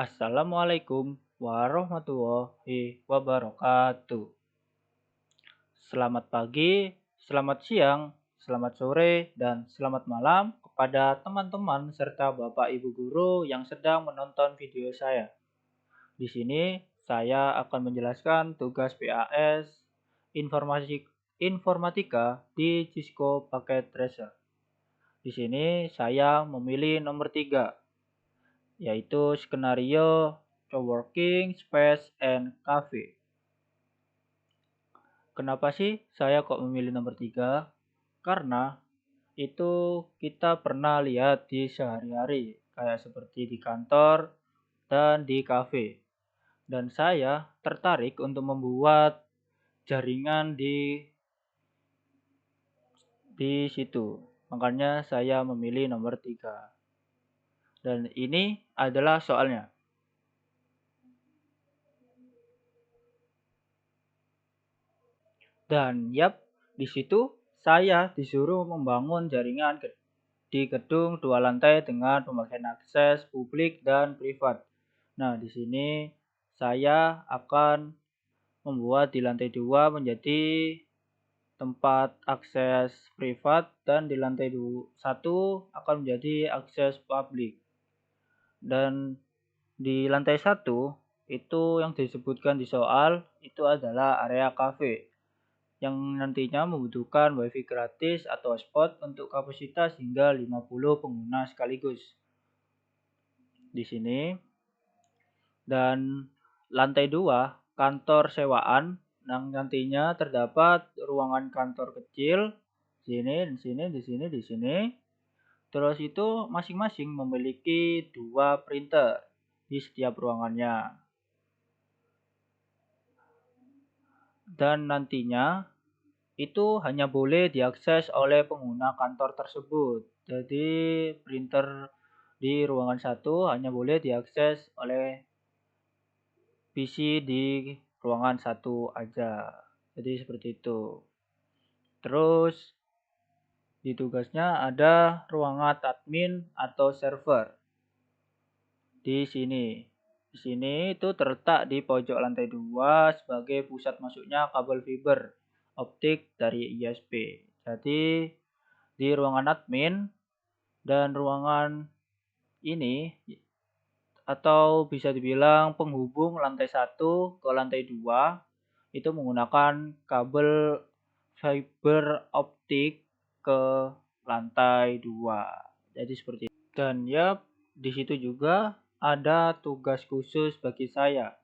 Assalamualaikum warahmatullahi wabarakatuh. Selamat pagi, selamat siang, selamat sore, dan selamat malam kepada teman-teman serta Bapak Ibu guru yang sedang menonton video saya. Di sini saya akan menjelaskan tugas PAS informatika di Cisco Packet Tracer. Di sini saya memilih nomor 3, yaitu skenario coworking space and cafe. Kenapa sih saya kok memilih nomor 3? Karena itu kita pernah lihat di sehari-hari, kayak seperti di kantor dan di kafe. Dan saya tertarik untuk membuat jaringan di situ. Makanya saya memilih nomor 3. Dan ini adalah soalnya. Dan di situ saya disuruh membangun jaringan di gedung 2 lantai dengan pemakaian akses publik dan privat. Nah, di sini saya akan membuat di lantai 2 menjadi tempat akses privat dan di lantai 1 akan menjadi akses publik. Dan di lantai 1 itu yang disebutkan di soal itu adalah area cafe yang nantinya membutuhkan wifi gratis atau hotspot untuk kapasitas hingga 50 pengguna sekaligus. Di sini. Dan lantai 2, kantor sewaan yang nantinya terdapat ruangan kantor kecil di sini. Terus itu masing-masing memiliki 2 printer di setiap ruangannya. Dan nantinya itu hanya boleh diakses oleh pengguna kantor tersebut. Jadi printer di ruangan 1 hanya boleh diakses oleh PC di ruangan 1 aja. Jadi seperti itu. Terus di tugasnya ada ruangan admin atau server. Di sini. Di sini itu terletak di pojok lantai 2 sebagai pusat masuknya kabel fiber optik dari ISP. Jadi di ruangan admin dan ruangan ini atau bisa dibilang penghubung lantai 1 ke lantai 2 itu menggunakan kabel fiber optik ke lantai 2. Jadi seperti itu. Dan di situ juga ada tugas khusus bagi saya.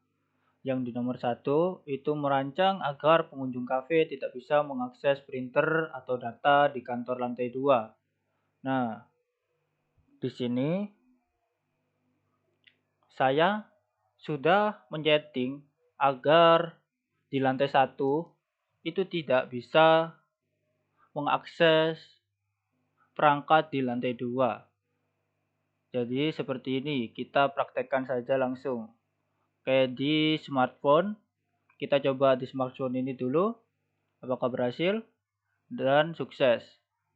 Yang di nomor 1 itu merancang agar pengunjung kafe tidak bisa mengakses printer atau data di kantor lantai 2. Nah, di sini saya sudah menyeting agar di lantai 1 itu tidak bisa mengakses perangkat di lantai 2. Jadi seperti ini, kita praktekkan saja langsung. Kayak di smartphone, kita coba di smartphone ini dulu, apakah berhasil dan sukses.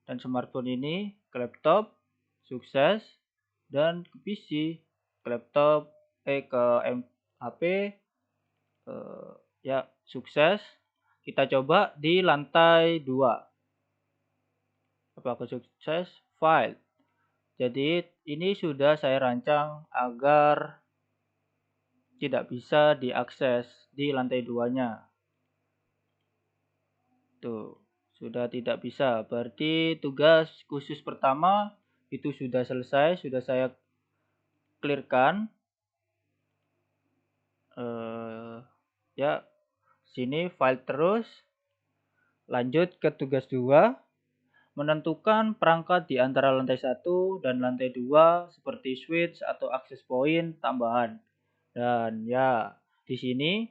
Dan smartphone ini ke laptop, sukses, dan ke PC, ke laptop, ke HP, sukses. Kita coba di lantai 2. Apakah sukses? File. Jadi ini sudah saya rancang agar tidak bisa diakses di lantai 2-nya. Tuh, sudah tidak bisa. Berarti tugas khusus pertama itu sudah selesai, sudah saya clearkan. Sini file terus. Lanjut ke tugas 2. Menentukan perangkat di antara lantai 1 dan lantai 2 seperti switch atau access point tambahan. Dan di sini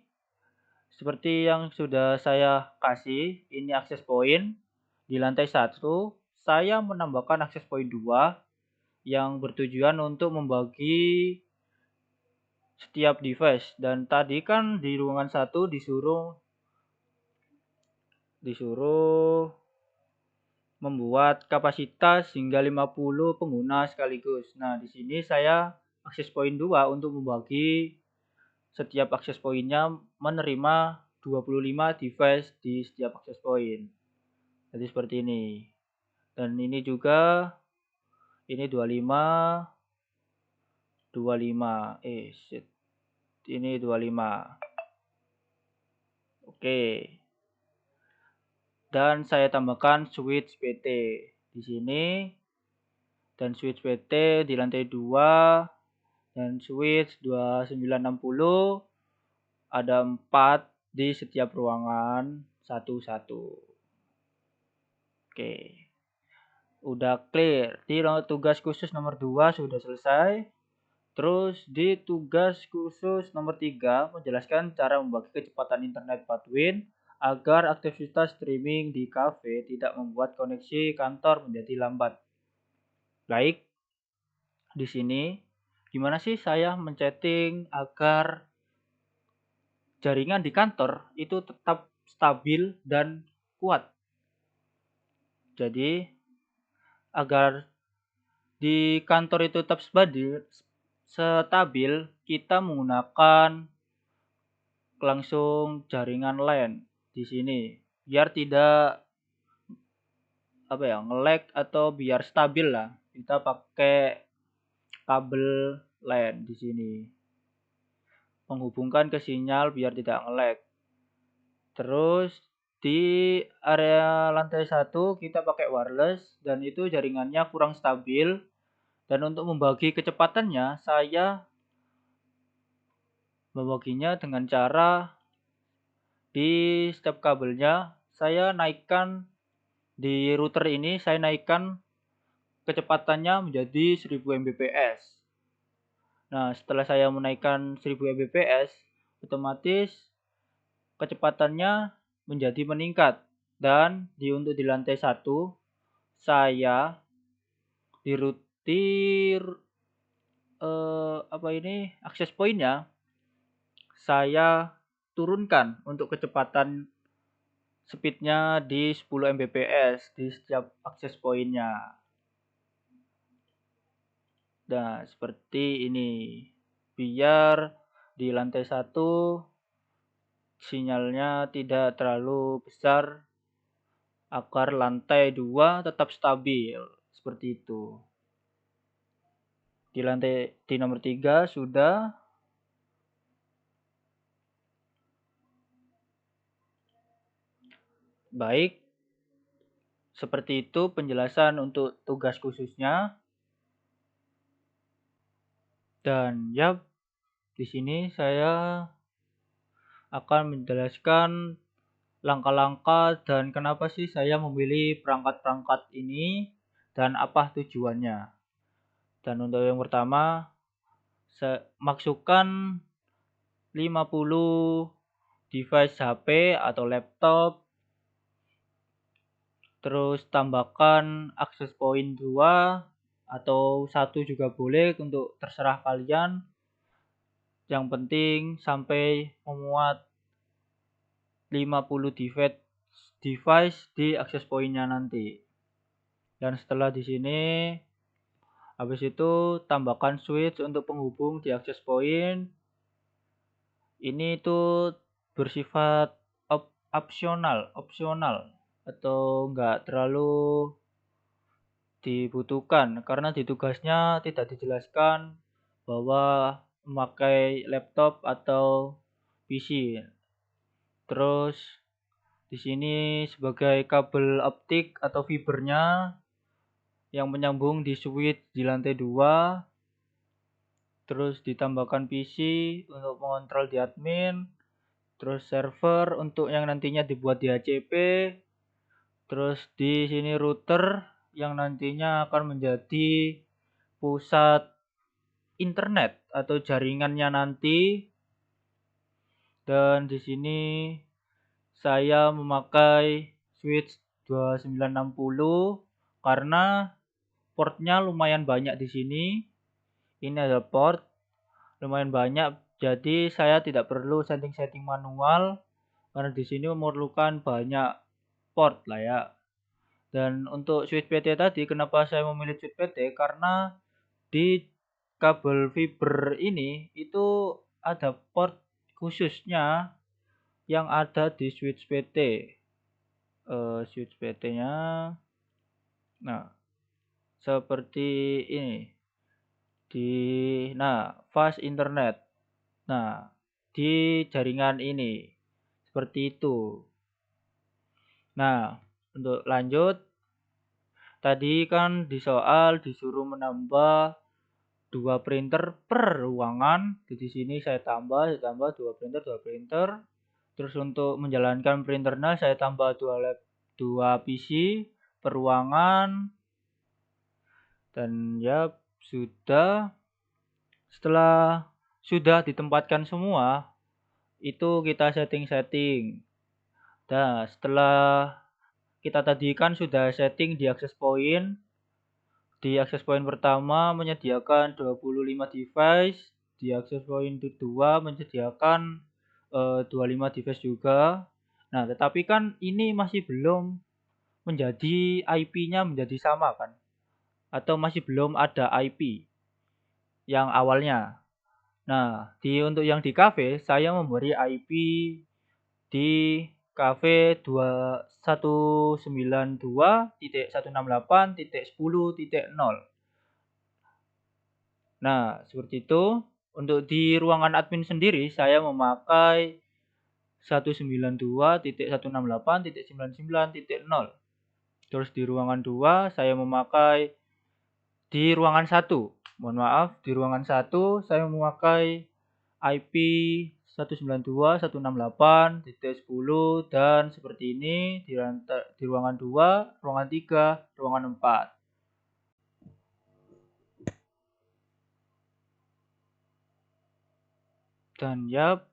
seperti yang sudah saya kasih, ini access point. Di lantai 1 saya menambahkan access point 2 yang bertujuan untuk membagi setiap device. Dan tadi kan di ruangan 1 disuruh membuat kapasitas hingga 50 pengguna sekaligus. Nah, di sini saya akses point 2 untuk membagi setiap akses poinnya menerima 25 device di setiap akses point. Jadi seperti ini. Dan ini juga ini 25 shit. Ini 25. Oke. Dan saya tambahkan switch PT di sini dan switch PT di lantai 2 dan switch 2960 ada 4 di setiap ruangan satu-satu. Oke. Udah clear. Di tugas khusus nomor 2 sudah selesai. Terus di tugas khusus nomor 3 menjelaskan cara membagi kecepatan internet Pathwin agar aktivitas streaming di kafe tidak membuat koneksi kantor menjadi lambat. Baik, di sini gimana sih saya men-setting agar jaringan di kantor itu tetap stabil dan kuat. Jadi agar di kantor itu tetap stabil, kita menggunakan langsung jaringan LAN di sini biar tidak nge-lag atau biar stabil lah. Kita pakai kabel LAN di sini. Menghubungkan ke sinyal biar tidak nge-lag. Terus di area lantai 1 kita pakai wireless dan itu jaringannya kurang stabil. Dan untuk membagi kecepatannya, saya membaginya dengan cara di setiap kabelnya saya naikkan di router ini, saya naikkan kecepatannya menjadi 1000 Mbps. Nah, setelah saya menaikkan 1000 Mbps, otomatis kecepatannya menjadi meningkat. Dan untuk di lantai 1, saya di router akses pointnya saya turunkan untuk kecepatan speednya di 10 Mbps di setiap akses pointnya. Nah, seperti ini. Biar di lantai 1 sinyalnya tidak terlalu besar agar lantai 2 tetap stabil. Seperti itu. Di nomor 3 sudah. Baik. Seperti itu penjelasan untuk tugas khususnya. Dan ya, di sini saya akan menjelaskan langkah-langkah dan kenapa sih saya memilih perangkat-perangkat ini dan apa tujuannya. Dan untuk yang pertama, masukkan 50 device HP atau laptop, terus tambahkan akses point 2 atau 1 juga boleh, untuk terserah kalian. Yang penting sampai memuat 50 device di akses pointnya nanti. Dan setelah di sini, habis itu tambahkan switch untuk penghubung di akses point. Ini itu bersifat opsional atau enggak terlalu dibutuhkan karena di tugasnya tidak dijelaskan bahwa memakai laptop atau PC. Terus di sini sebagai kabel optik atau fibernya yang menyambung di switch di lantai 2. Terus ditambahkan PC untuk mengontrol di admin. Terus server untuk yang nantinya dibuat di HCP. Terus di sini router yang nantinya akan menjadi pusat internet atau jaringannya nanti. Dan di sini saya memakai switch 2960 karena portnya lumayan banyak di sini. Ini ada port lumayan banyak, jadi saya tidak perlu setting manual karena di sini memerlukan banyak port lah ya. Dan untuk switch PT tadi, kenapa saya memilih switch PT? Karena di kabel fiber ini itu ada port khususnya yang ada di switch PT. Switch PT-nya, nah seperti ini. Fast internet. Nah, di jaringan ini seperti itu. Nah, untuk lanjut, tadi kan di soal disuruh menambah 2 printer per ruangan. Di sini saya tambah 2 printer. Terus untuk menjalankan printernya saya tambah 2 PC per ruangan. Dan ya sudah. Setelah sudah ditempatkan semua, itu kita setting-setting. Nah, setelah kita tadi kan sudah setting di access point. Di access point pertama menyediakan 25 device, di access point kedua menyediakan 25 device juga. Nah, tetapi kan ini masih belum menjadi IP-nya menjadi sama kan? Atau masih belum ada IP yang awalnya. Nah, untuk yang di cafe saya memberi IP di cafe 192.168.10.0. Nah, seperti itu. Untuk di ruangan admin sendiri saya memakai 192.168.99.0. Terus di ruangan 2 saya memakai di ruangan 1. Mohon maaf, di ruangan 1 saya memakai IP 192.168.10 dan seperti ini di ruangan 2, ruangan 3, ruangan 4. Dan ya,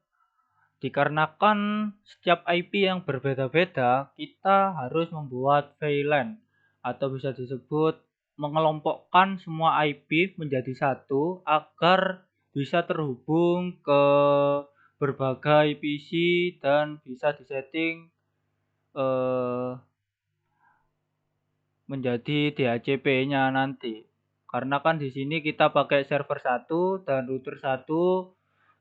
dikarenakan setiap IP yang berbeda-beda, kita harus membuat VLAN atau bisa disebut mengelompokkan semua IP menjadi satu agar bisa terhubung ke berbagai PC dan bisa disetting menjadi DHCP-nya nanti. Karena kan di sini kita pakai server 1 dan router 1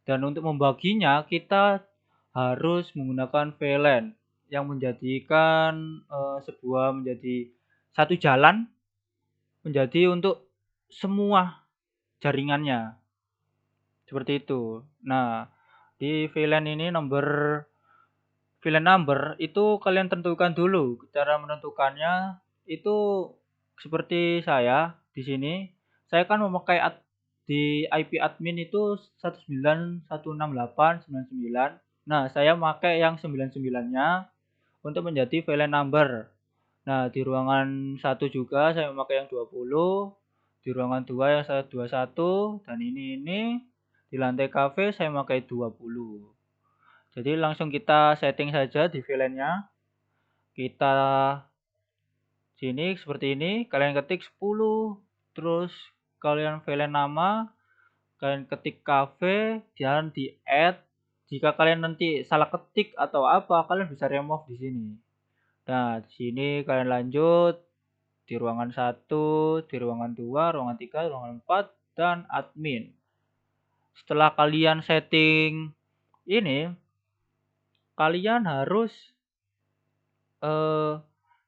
dan untuk membaginya kita harus menggunakan VLAN yang menjadikan sebuah menjadi satu jalan menjadi untuk semua jaringannya. Seperti itu. Nah, di VLAN ini VLAN number itu kalian tentukan dulu. Cara menentukannya itu seperti saya di sini. Saya kan memakai di IP admin itu 1916899. Nah, saya pakai yang 99-nya untuk menjadi VLAN number. Nah, di ruangan 1 juga saya memakai yang 20, di ruangan 2 yang 21 dan ini di lantai cafe saya memakai 20. Jadi langsung kita setting saja di VLAN-nya. Kita sini seperti ini, kalian ketik 10, terus kalian VLAN nama, kalian ketik cafe dan di add. Jika kalian nanti salah ketik atau apa, kalian bisa remove di sini. Nah, di sini kalian lanjut di ruangan 1, di ruangan 2, ruangan 3, ruangan 4 dan admin. Setelah kalian setting ini, kalian harus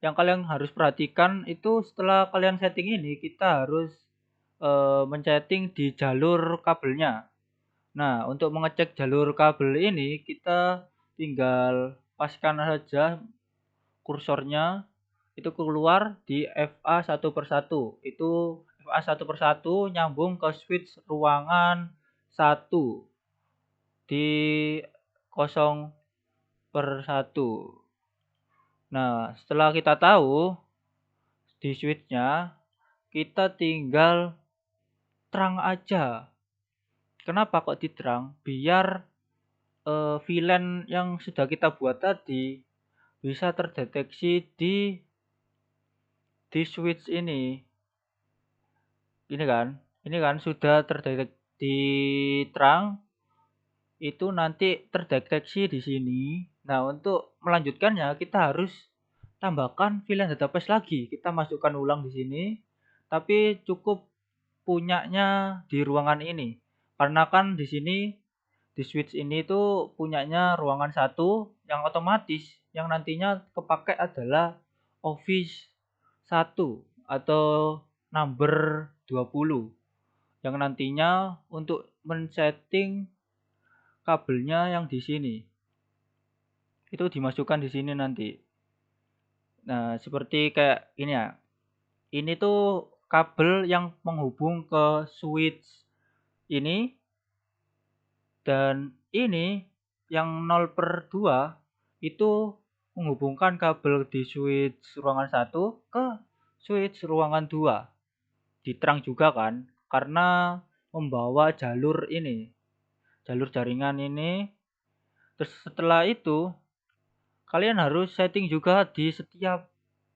yang kalian harus perhatikan itu setelah kalian setting ini kita harus men-setting di jalur kabelnya. Nah, untuk mengecek jalur kabel ini kita tinggal paskan saja kursornya itu keluar di FA 1/1. Itu FA 1/1 nyambung ke switch ruangan 1 di 0/1. Nah, setelah kita tahu di switch-nya, kita tinggal terang aja. Kenapa kok diterang? Biar VLAN yang sudah kita buat tadi bisa terdeteksi di switch ini. Ini kan sudah terdeteksi di terang, itu nanti terdeteksi di sini. Nah, untuk melanjutkannya kita harus tambahkan VLAN database lagi. Kita masukkan ulang di sini, tapi cukup punyanya di ruangan ini. Karena kan di sini di switch ini tuh punyanya ruangan satu yang otomatis yang nantinya kepakai adalah Office 1 atau number 20 yang nantinya untuk men-setting kabelnya yang di sini. Itu dimasukkan di sini nanti. Nah, seperti kayak ini ya. Ini tuh kabel yang menghubung ke switch ini dan ini yang 0/2 itu menghubungkan kabel di switch ruangan 1 ke switch ruangan 2. Diterang juga kan karena membawa jalur ini, jalur jaringan ini. Terus setelah itu kalian harus setting juga di setiap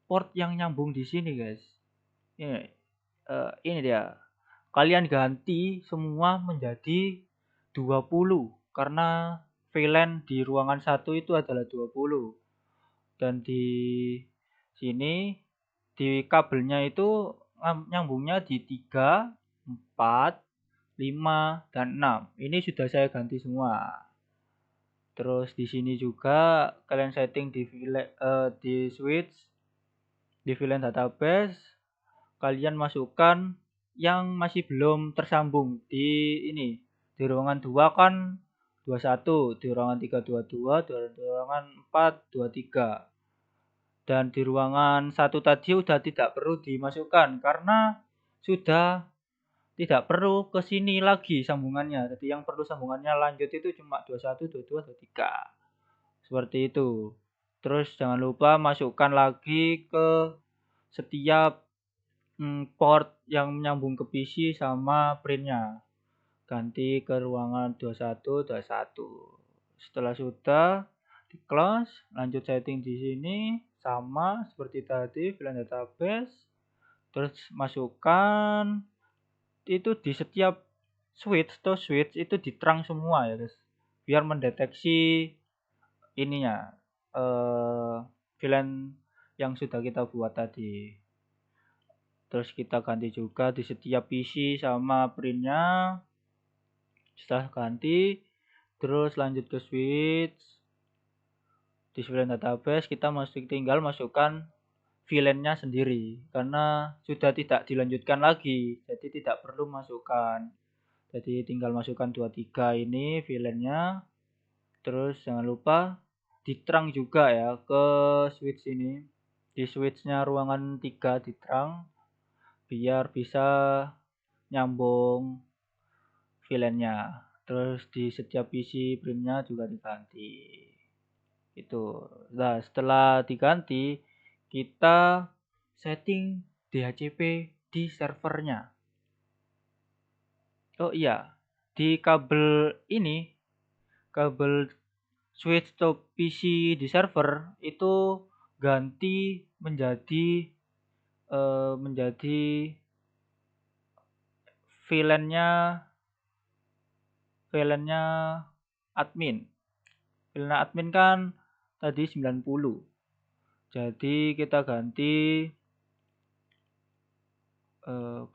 port yang nyambung di sini, guys. Ini dia. Kalian ganti semua menjadi 20 karena VLAN di ruangan 1 itu adalah 20. Dan di sini di kabelnya itu nyambungnya di 3, 4, 5, dan 6. Ini sudah saya ganti semua. Terus di sini juga kalian setting di switch, di VLAN database, kalian masukkan yang masih belum tersambung di ini. Di ruangan 2 kan 21, di ruangan 3 22, di ruangan 4 23. Dan di ruangan 1 tadi sudah tidak perlu dimasukkan karena sudah tidak perlu ke sini lagi sambungannya. Jadi yang perlu sambungannya lanjut itu cuma 21, 22, 23. Seperti itu. Terus jangan lupa masukkan lagi ke setiap port yang menyambung ke PC sama printnya. Ganti ke ruangan 21, 21. Setelah sudah di close, lanjut setting di sini sama seperti tadi VLAN database. Terus masukkan itu di setiap switch itu diterang semua ya guys, biar mendeteksi ininya VLAN yang sudah kita buat tadi. Terus kita ganti juga di setiap PC sama printnya. Setelah ganti, terus lanjut ke switch. Di VLAN database kita tinggal masukkan VLAN-nya sendiri karena sudah tidak dilanjutkan lagi, jadi tidak perlu masukkan. Jadi tinggal masukkan 23 ini VLAN-nya. Terus jangan lupa diterang juga ya ke switch ini. Di switch-nya ruangan 3 diterang biar bisa nyambung VLAN-nya. Terus di setiap PC print-nya juga diganti. Itu. Nah, setelah diganti, kita setting DHCP di servernya. Oh iya, di kabel ini, kabel switch to PC di server itu ganti menjadi VLAN-nya admin. VLAN admin kan tadi 90. Jadi kita ganti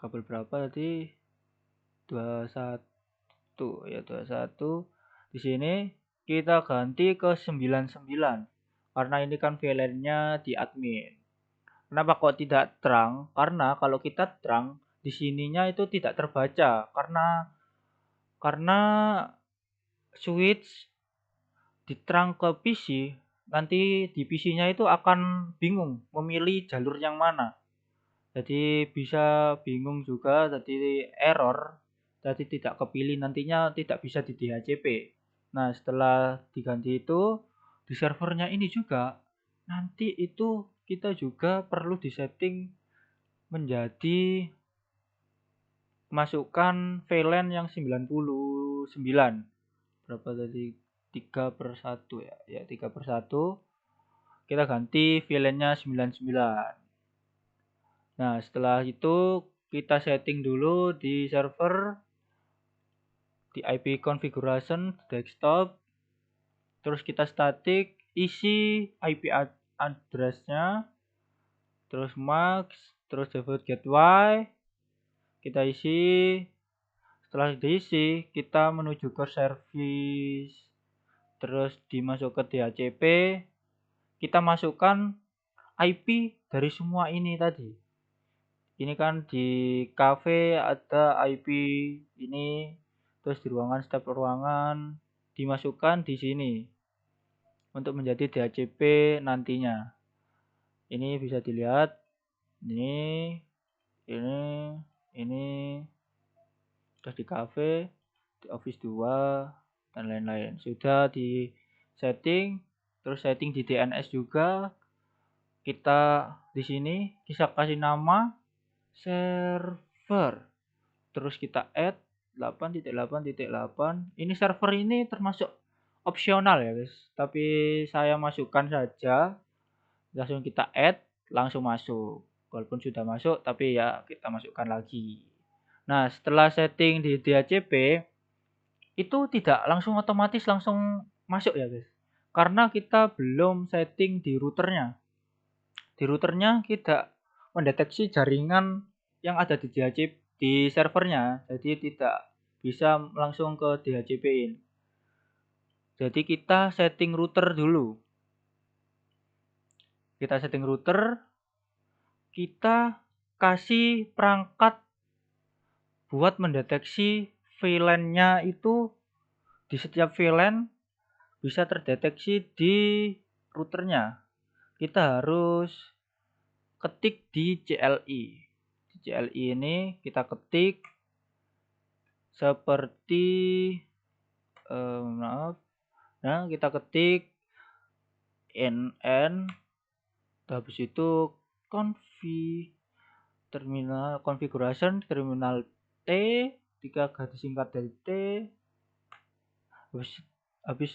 kabel berapa tadi? 21 ya, 21. Di sini kita ganti ke 99 karena ini kan VLAN-nya di admin. Kenapa kok tidak terang? Karena kalau kita terang di sininya itu tidak terbaca karena switch diterang ke PC, nanti di PC-nya itu akan bingung memilih jalur yang mana. Jadi bisa bingung juga, jadi error, jadi tidak kepilih, nantinya tidak bisa di DHCP. Nah, setelah diganti itu di servernya ini juga nanti itu kita juga perlu disetting menjadi masukkan VLAN yang 99. Berapa tadi? 3/1 ya. Ya, 3/1. Kita ganti VLAN-nya 99. Nah, setelah itu kita setting dulu di server di IP configuration desktop. Terus kita static, isi IP address-nya, terus max, terus default gateway. kita isi. Setelah diisi, kita menuju ke service, terus dimasuk ke DHCP, kita masukkan IP dari semua ini tadi. Ini kan di cafe ada IP ini, terus di ruangan setiap ruangan dimasukkan di sini untuk menjadi DHCP nantinya. Ini bisa dilihat, ini, ini, terus di cafe, di office 2 dan lain-lain. Sudah di setting, terus setting di DNS juga. Kita di sini bisa kasih nama server. Terus kita add 8.8.8. Ini server ini termasuk opsional ya, guys. Tapi saya masukkan saja. Langsung kita add, langsung masuk. Walaupun sudah masuk, tapi ya kita masukkan lagi. Nah, setelah setting di DHCP, itu tidak langsung otomatis langsung masuk ya, guys. Karena kita belum setting di routernya. Di routernya kita mendeteksi jaringan yang ada di DHCP di servernya, jadi tidak bisa langsung ke DHCP-in. Jadi kita setting router dulu. Kita setting router, kita kasih perangkat buat mendeteksi VLAN-nya itu di setiap VLAN bisa terdeteksi di routernya. Kita harus ketik di CLI. Di CLI ini kita ketik seperti nah kita ketik nn, habis itu terminal configuration terminal T 3 garis singkat dari T. Habis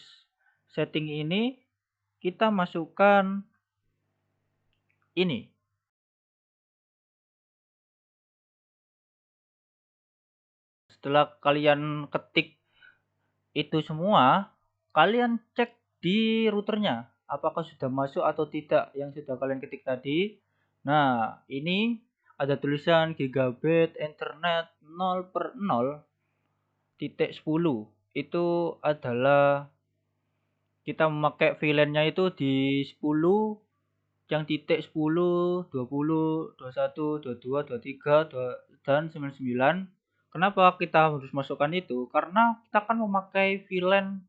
setting ini kita masukkan ini. Setelah kalian ketik itu semua, kalian cek di routernya apakah sudah masuk atau tidak yang sudah kalian ketik tadi. Nah, ini ada tulisan gigabit internet 0/0.10. Itu adalah kita memakai VLAN-nya itu di 10, yang titik 10, 20, 21, 22, 23, dan 99. Kenapa kita harus masukkan itu? Karena kita akan memakai VLAN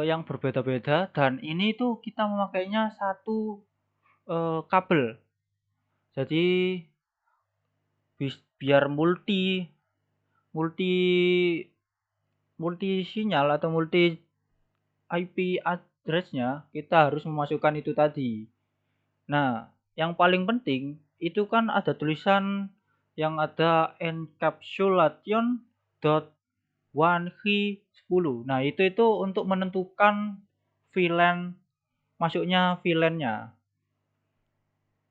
yang berbeda-beda, dan ini tuh kita memakainya satu kabel. Jadi biar multi sinyal atau multi IP address-nya, kita harus memasukkan itu tadi. Nah, yang paling penting itu kan ada tulisan yang ada encapsulation.1key10. Nah, itu untuk menentukan VLAN, masuknya VLAN-nya.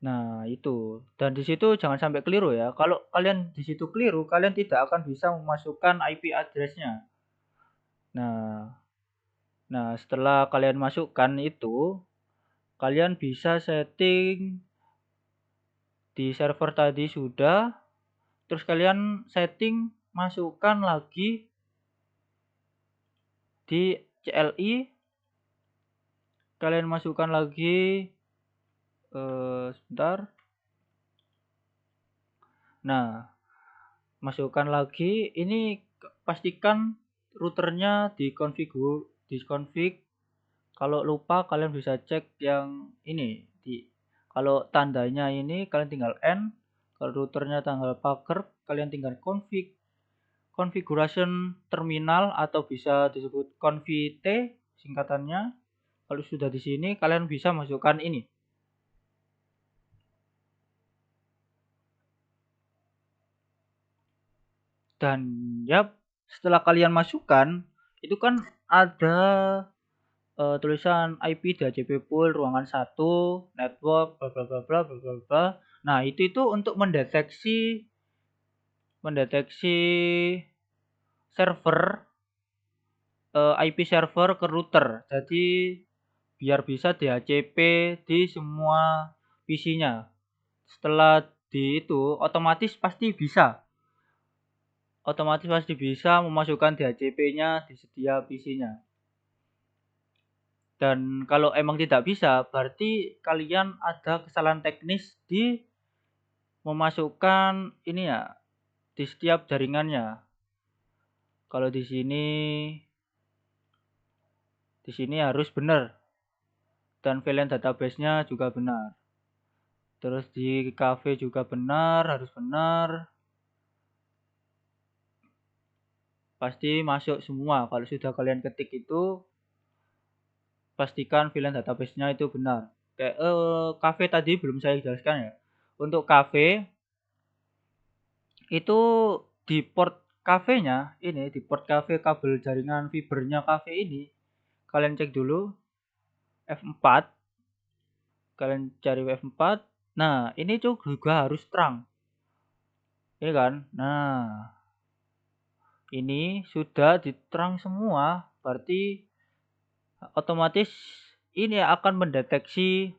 Nah, itu. Dan di situ jangan sampai keliru ya. Kalau kalian di situ keliru, kalian tidak akan bisa memasukkan IP address-nya. Nah, setelah kalian masukkan itu, kalian bisa setting di server tadi sudah. Terus kalian setting, masukkan lagi di CLI. Kalian masukkan lagi sebentar. Nah, masukkan lagi. Ini pastikan routernya dikonfig. Kalau lupa kalian bisa cek yang ini. Kalau tandanya ini kalian tinggal N. Kalau routernya tanggal packer, kalian tinggal configuration terminal atau bisa disebut conft singkatannya. Kalau sudah di sini kalian bisa masukkan ini. Dan ya, setelah kalian masukkan, itu kan ada tulisan IP DHCP pool ruangan 1, network, bla bla bla bla bla bla bla. Nah, itu untuk mendeteksi server IP server ke router. Jadi biar bisa DHCP di semua PC-nya. Setelah di itu otomatis pasti bisa otomatis pasti bisa memasukkan DHCP-nya di setiap PC-nya. Dan kalau emang tidak bisa, berarti kalian ada kesalahan teknis di memasukkan ini ya, di setiap jaringannya. Kalau di sini harus benar dan VLAN database-nya juga benar. Terus di cafe juga benar, harus benar. Pasti masuk semua. Kalau sudah kalian ketik itu, pastikan VLAN database-nya itu benar. Kayak cafe tadi belum saya jelaskan ya. Untuk cafe itu di port cafe-nya ini, di port cafe kabel jaringan fibernya cafe ini, kalian cek dulu F4. Kalian cari F4. Nah, ini juga harus terang. Ini kan? Nah, ini sudah diterang semua, berarti otomatis ini akan mendeteksi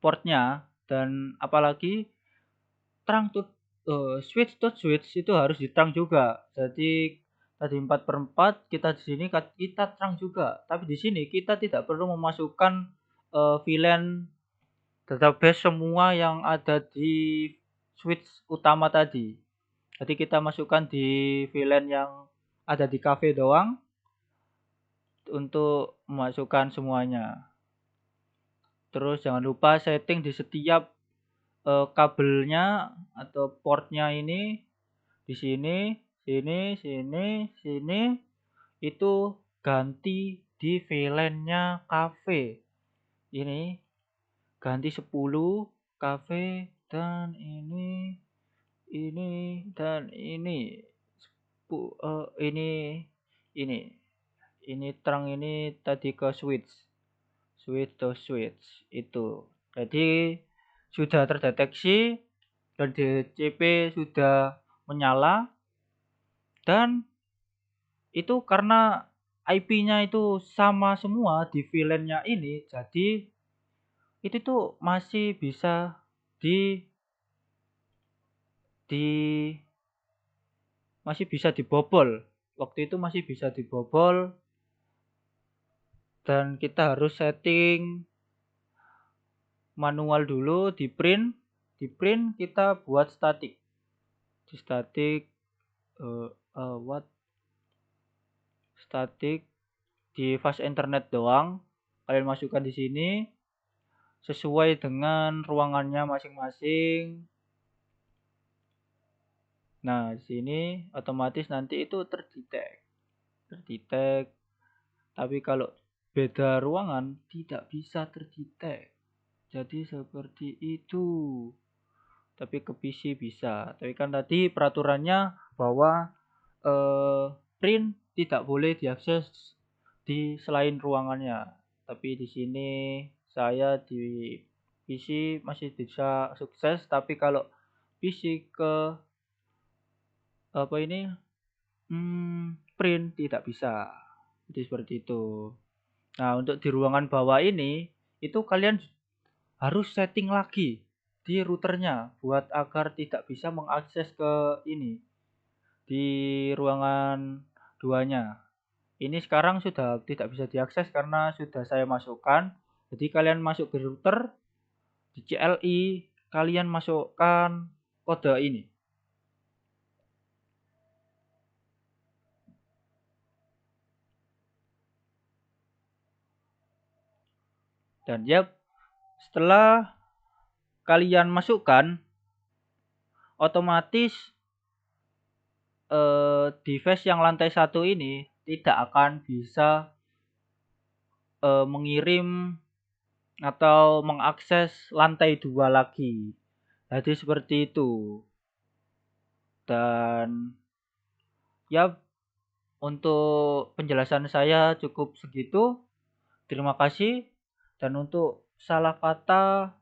portnya, dan apalagi terang tuh switch to switch itu harus diterang juga. Jadi tadi 4/4 kita di sini kita terang juga, tapi di sini kita tidak perlu memasukkan VLAN database semua yang ada di switch utama tadi. Jadi kita masukkan di VLAN yang ada di cafe doang untuk memasukkan semuanya. Terus jangan lupa setting di setiap kabelnya atau portnya ini, di sini, sini itu ganti di VLAN-nya cafe. Ini ganti 10 cafe dan ini dan ini ini ini terang ini tadi ke switch to switch itu. Jadi sudah terdeteksi dan DHCP sudah menyala, dan itu karena IP-nya itu sama semua di VLAN-nya ini, jadi itu tuh masih bisa di di masih bisa dibobol. Waktu itu masih bisa dibobol, dan kita harus setting manual dulu, di print kita buat static. Di static static di fast internet doang. Kalian masukkan di sini sesuai dengan ruangannya masing-masing. Nah, di sini otomatis nanti itu terdetek. Tapi kalau beda ruangan tidak bisa terdetek. Jadi seperti itu. Tapi ke PC bisa. Tapi kan tadi peraturannya bahwa print tidak boleh diakses di selain ruangannya. Tapi di sini saya di PC masih bisa sukses, tapi kalau PC ke apa ini print tidak bisa. Jadi seperti itu. Nah, untuk di ruangan bawah ini itu kalian harus setting lagi di routernya buat agar tidak bisa mengakses ke ini di ruangan duanya. Ini sekarang sudah tidak bisa diakses karena sudah saya masukkan. Jadi kalian masuk ke router di CLI, kalian masukkan kode ini. Dan ya, setelah kalian masukkan, otomatis device yang lantai 1 ini tidak akan bisa mengirim atau mengakses lantai 2 lagi. Jadi seperti itu. Dan ya, untuk penjelasan saya cukup segitu. Terima kasih. Dan untuk salah kata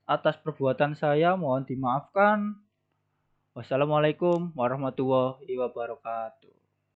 atas perbuatan saya mohon dimaafkan. Wassalamualaikum warahmatullahi wabarakatuh.